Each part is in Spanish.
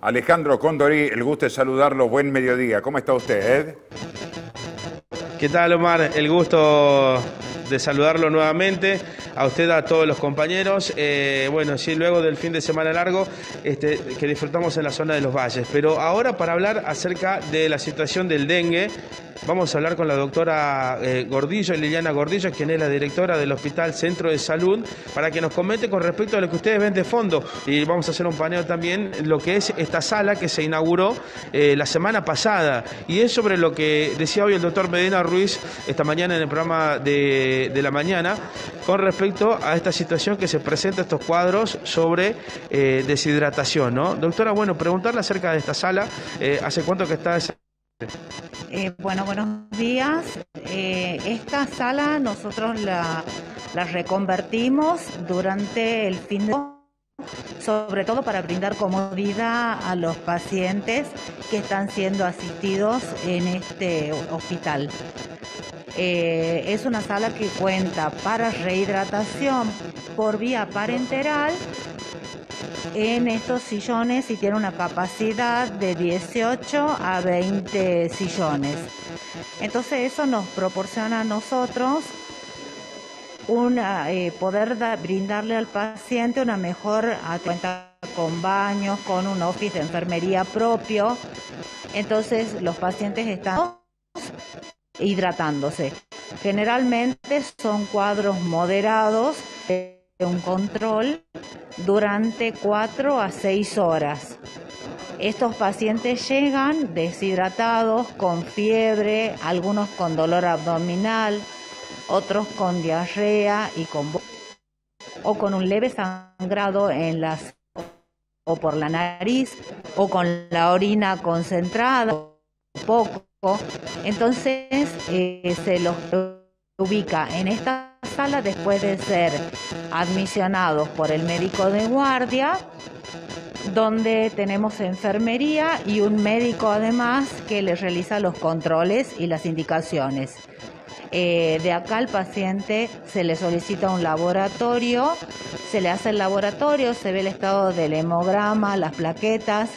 Alejandro Condorí, el gusto de saludarlo. Buen mediodía. ¿Cómo está usted? ¿Qué tal, Omar? El gusto de saludarlo nuevamente, a usted, a todos los compañeros. Bueno, sí, luego del fin de semana largo que disfrutamos en la zona de los valles. Pero ahora, para hablar acerca de la situación del dengue, vamos a hablar con la doctora Gordillo, Liliana Gordillo, quien es la directora del Hospital Centro de Salud, para que nos comente con respecto a lo que ustedes ven de fondo. Y vamos a hacer un paneo también, lo que es esta sala que se inauguró la semana pasada. Y es sobre lo que decía hoy el doctor Medina Ruiz esta mañana en el programa de la mañana, con respecto a esta situación que se presenta, estos cuadros sobre deshidratación, ¿no? Doctora, bueno, preguntarle acerca de esta sala, ¿hace cuánto que está esa? Bueno, buenos días. Esta sala nosotros la reconvertimos durante el fin de semana, sobre todo para brindar comodidad a los pacientes que están siendo asistidos en este hospital. Es una sala que cuenta para rehidratación por vía parenteral en estos sillones y tiene una capacidad de 18 a 20 sillones. Entonces eso nos proporciona a nosotros poder brindarle al paciente una mejor atención con baños, con un office de enfermería propio. Entonces los pacientes están hidratándose. Generalmente son cuadros moderados de un control durante 4 a 6 horas. Estos pacientes llegan deshidratados, con fiebre, algunos con dolor abdominal, otros con diarrea o con un leve sangrado o por la nariz, o con la orina concentrada, poco. Entonces se los ubica en esta sala después de ser admisionados por el médico de guardia, donde tenemos enfermería y un médico además que les realiza los controles y las indicaciones. De acá al paciente se le solicita un laboratorio, se le hace el laboratorio, se ve el estado del hemograma, las plaquetas.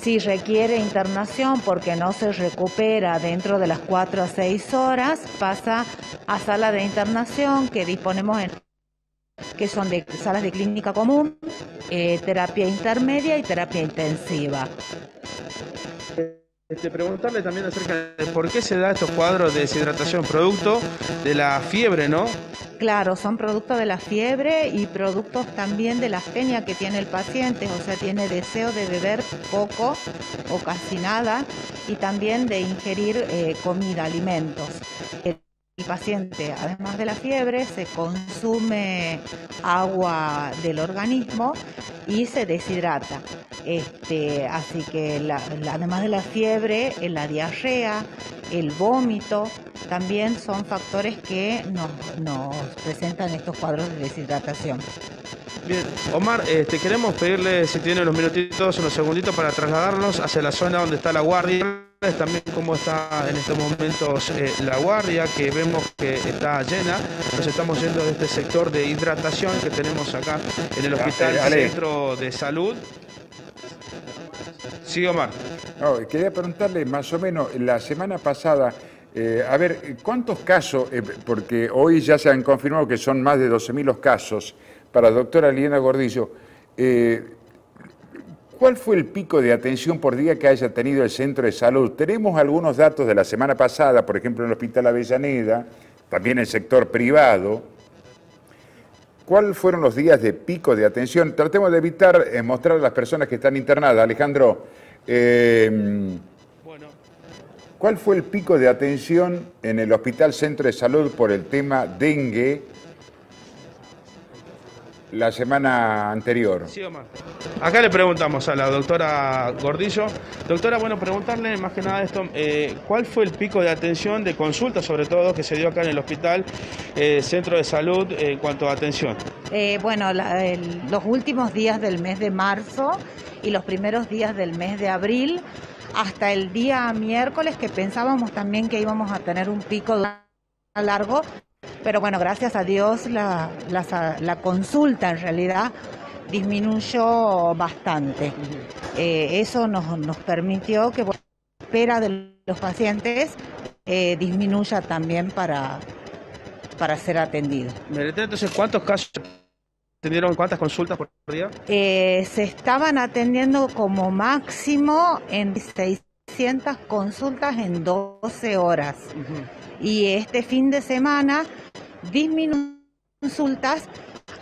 Si requiere internación porque no se recupera dentro de las 4 a 6 horas, pasa a sala de internación que disponemos que son de salas de clínica común, terapia intermedia y terapia intensiva. Preguntarle también acerca de por qué se da estos cuadros de deshidratación, producto de la fiebre, ¿no? Claro, son productos de la fiebre y productos también de la astenia que tiene el paciente, o sea, tiene deseo de beber poco o casi nada y también de ingerir comida, alimentos. El paciente, además de la fiebre, se consume agua del organismo y se deshidrata. Así que además de la fiebre, la diarrea, el vómito, también son factores que nos presentan estos cuadros de deshidratación. Bien, Omar, queremos pedirle, si tiene unos minutitos, unos segunditos para trasladarnos hacia la zona donde está la guardia. También cómo está en estos momentos la guardia, que vemos que está llena. Nos estamos yendo de este sector de hidratación que tenemos acá en el Hospital Centro de Salud. Sí, Omar. No, quería preguntarle más o menos, la semana pasada, a ver, ¿cuántos casos, porque hoy ya se han confirmado que son más de 12.000 los casos, para la doctora Liliana Gordillo, ¿cuál fue el pico de atención por día que haya tenido el centro de salud? Tenemos algunos datos de la semana pasada, por ejemplo en el Hospital Avellaneda, también en el sector privado. ¿Cuáles fueron los días de pico de atención? Tratemos de evitar mostrar a las personas que están internadas. Alejandro, ¿cuál fue el pico de atención en el Hospital Centro de Salud por el tema dengue la semana anterior? Sí, Omar. Acá le preguntamos a la doctora Gordillo. Doctora, bueno, preguntarle más que nada esto, ¿cuál fue el pico de atención, de consulta sobre todo, que se dio acá en el Hospital Centro de Salud en cuanto a atención? Bueno, los últimos días del mes de marzo y los primeros días del mes de abril, hasta el día miércoles, que pensábamos también que íbamos a tener un pico largo, pero bueno, gracias a Dios la consulta en realidad disminuyó bastante. Eso nos permitió que la espera de los pacientes disminuya también para ser atendido. Entonces, ¿cuántos casos atendieron, cuántas consultas por día? Se estaban atendiendo como máximo en 600 consultas en 12 horas. Y este fin de semana disminuyó consultas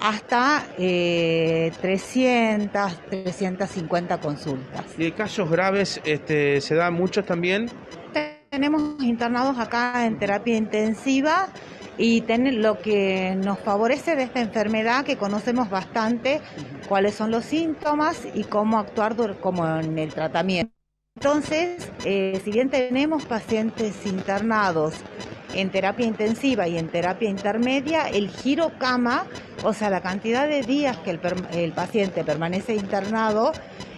hasta 300, 350 consultas. ¿Y casos graves se dan muchos también? Tenemos internados acá en terapia intensiva y lo que nos favorece de esta enfermedad, que conocemos bastante cuáles son los síntomas y cómo actuar como en el tratamiento. Entonces, si bien tenemos pacientes internados en terapia intensiva y en terapia intermedia, el giro cama, o sea, la cantidad de días que el paciente permanece internado,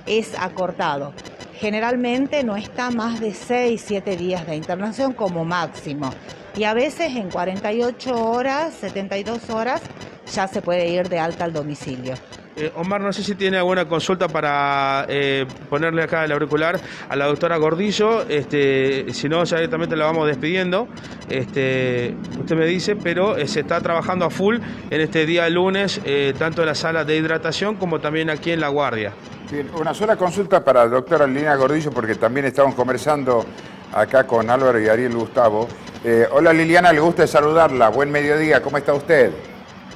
es acortado. Generalmente no está más de 6, 7 días de internación como máximo. Y a veces en 48 horas, 72 horas, ya se puede ir de alta al domicilio. Omar, no sé si tiene alguna consulta para ponerle acá el auricular a la doctora Gordillo. Si no, ya directamente la vamos despidiendo. Usted me dice, pero se está trabajando a full en este día lunes, tanto en la sala de hidratación como también aquí en La Guardia. Bien, una sola consulta para la doctora Liliana Gordillo, porque también estamos conversando acá con Álvaro y Ariel Gustavo. Hola Liliana, le gusta saludarla. Buen mediodía, ¿cómo está usted?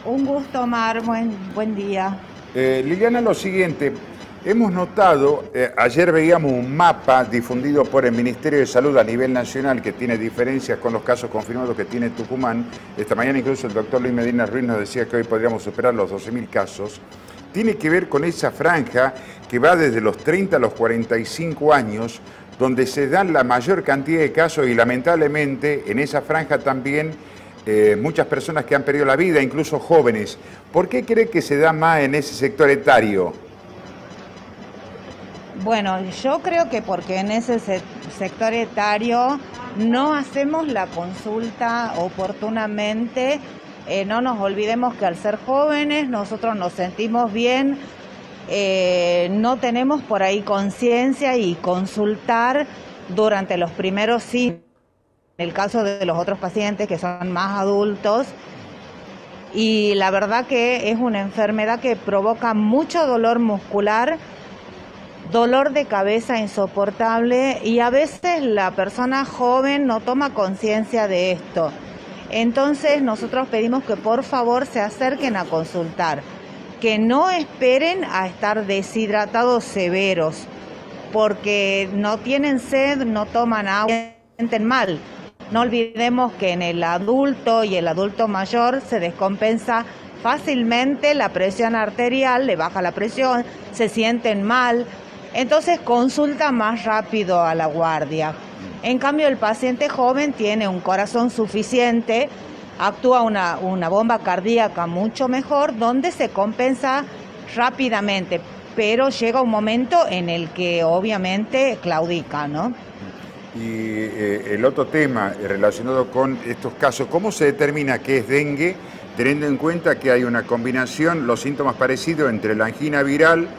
Un gusto, Omar, buen día. Liliana, lo siguiente, hemos notado, ayer veíamos un mapa difundido por el Ministerio de Salud a nivel nacional que tiene diferencias con los casos confirmados que tiene Tucumán. Esta mañana incluso el doctor Luis Medina Ruiz nos decía que hoy podríamos superar los 12.000 casos. Tiene que ver con esa franja que va desde los 30 a los 45 años, donde se dan la mayor cantidad de casos y lamentablemente en esa franja también muchas personas que han perdido la vida, incluso jóvenes. ¿Por qué cree que se da más en ese sector etario? Bueno, yo creo que porque en ese sector etario no hacemos la consulta oportunamente. No nos olvidemos que al ser jóvenes nosotros nos sentimos bien, no tenemos por ahí conciencia y consultar durante los primeros síntomas. En el caso de los otros pacientes que son más adultos, y la verdad que es una enfermedad que provoca mucho dolor muscular, dolor de cabeza insoportable, y a veces la persona joven no toma conciencia de esto. Entonces nosotros pedimos que por favor se acerquen a consultar, que no esperen a estar deshidratados severos, porque no tienen sed, no toman agua, se sienten mal. No olvidemos que en el adulto y el adulto mayor se descompensa fácilmente la presión arterial, le baja la presión, se sienten mal, entonces consulta más rápido a la guardia. En cambio, el paciente joven tiene un corazón suficiente, actúa una bomba cardíaca mucho mejor, donde se compensa rápidamente, pero llega un momento en el que obviamente claudica, ¿no? Y el otro tema relacionado con estos casos, ¿cómo se determina qué es dengue, teniendo en cuenta que hay una combinación, los síntomas parecidos entre la angina viral,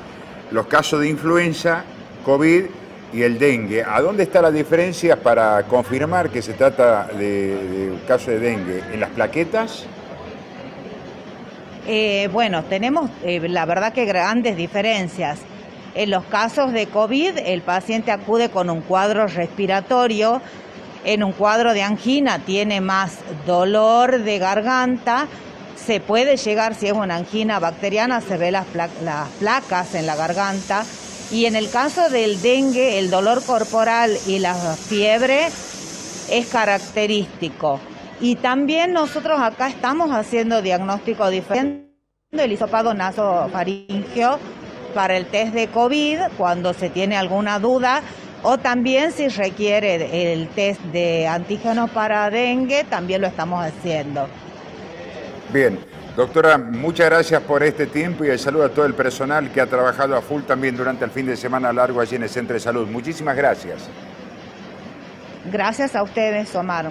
los casos de influenza, COVID y el dengue? ¿A dónde está la diferencia para confirmar que se trata de un caso de dengue? ¿En las plaquetas? Bueno, tenemos la verdad que grandes diferencias. En los casos de COVID, el paciente acude con un cuadro respiratorio. En un cuadro de angina tiene más dolor de garganta. Se puede llegar, si es una angina bacteriana, se ve las placas en la garganta. Y en el caso del dengue, el dolor corporal y la fiebre es característico. Y también nosotros acá estamos haciendo diagnóstico diferente, el hisopado nasofaríngeo para el test de COVID cuando se tiene alguna duda, o también si requiere el test de antígenos para dengue, también lo estamos haciendo. Bien, doctora, muchas gracias por este tiempo y el saludo a todo el personal que ha trabajado a full también durante el fin de semana largo allí en el Centro de Salud. Muchísimas gracias. Gracias a ustedes, Omar.